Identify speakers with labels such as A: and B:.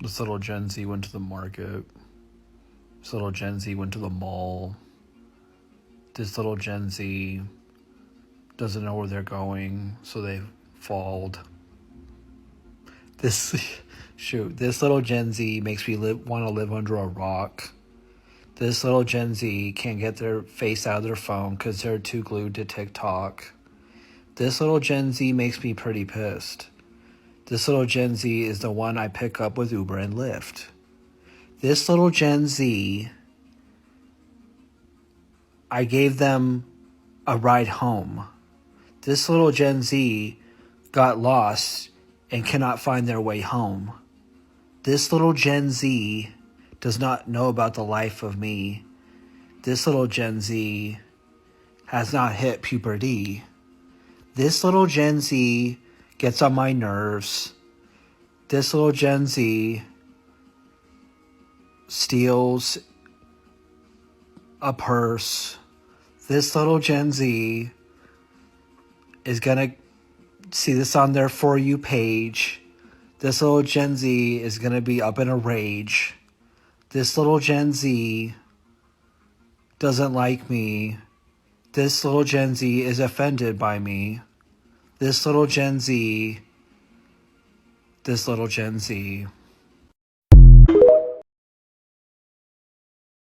A: This little Gen Z went to the market. This little Gen Z went to the mall. This little Gen Z doesn't know where they're going, so they falled. This little Gen Z makes me want to live under a rock. This little Gen Z can't get their face out of their phone because they're too glued to TikTok. This little Gen Z makes me pretty pissed. This little Gen Z is the one I pick up with Uber and Lyft. This little Gen Z, I gave them a ride home. This little Gen Z got lost and cannot find their way home. This little Gen Z does not know about the life of me. This little Gen Z has not hit puberty. This little Gen Z gets on my nerves. This little Gen Z steals a purse. This little Gen Z is going to see this on their For You page. This little Gen Z is going to be up in a rage. This little Gen Z doesn't like me. This little Gen Z is offended by me. This little Gen Z.